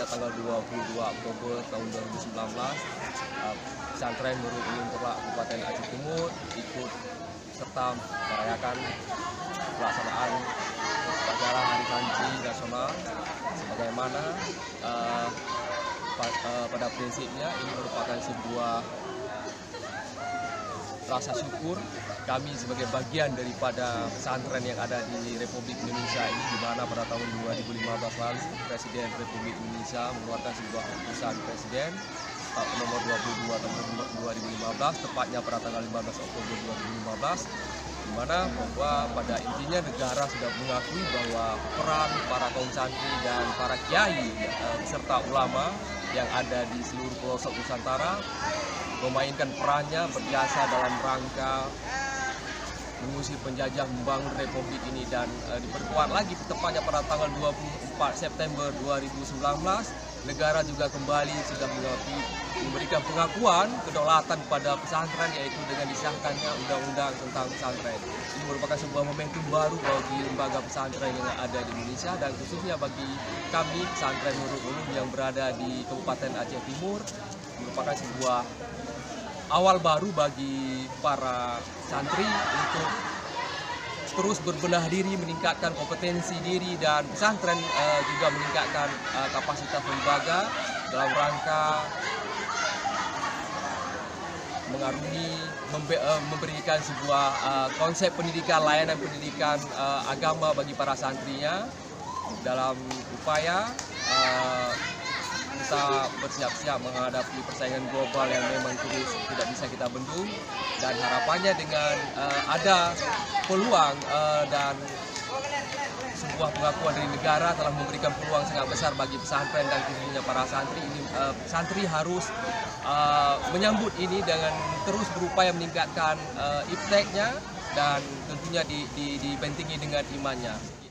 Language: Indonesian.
pada tanggal 22 Oktober tahun 2019, pesantren Nurul Ulum Purlak Kabupaten Aceh Timur ikut serta merayakan pelaksanaan upacara Hari Santri Nasional, sebagaimana pada prinsipnya ini merupakan sebuah rasa syukur kami sebagai bagian daripada pesantren yang ada di Republik Indonesia ini, di mana pada tahun 2015 lalu Presiden Republik Indonesia mengeluarkan sebuah keputusan Presiden nomor 22 tahun 2015, tepatnya pada tanggal 15 Oktober 2015, di mana bahwa pada intinya negara sudah mengakui bahwa peran para kaum santri dan para kiai serta ulama yang ada di seluruh pelosok Nusantara memainkan perannya berjasa dalam rangka mengusir penjajah, membangun republik ini, dan diperkuat lagi tepatnya pada tanggal 24 September 2019 negara juga kembali sudah memberikan pengakuan kedaulatan pada pesantren, yaitu dengan disahkannya undang-undang tentang pesantren. Ini merupakan sebuah momentum baru bagi lembaga pesantren yang ada di Indonesia, dan khususnya bagi kami pesantren Nurul Ulum yang berada di Kabupaten Aceh Timur, merupakan sebuah awal baru bagi para santri untuk terus berbenah diri, meningkatkan kompetensi diri, dan pesantren juga meningkatkan kapasitas lembaga dalam rangka mengarungi, memberikan sebuah konsep pendidikan, layanan pendidikan agama bagi para santrinya dalam upaya bisa bersiap-siap menghadapi persaingan global yang memang terus tidak bisa kita bendung, dan harapannya dengan ada peluang dan sebuah pengakuan dari negara telah memberikan peluang sangat besar bagi pesantren dan khususnya para santri ini. Santri harus menyambut ini dengan terus berupaya meningkatkan ipteknya dan tentunya dibentengi dengan imannya.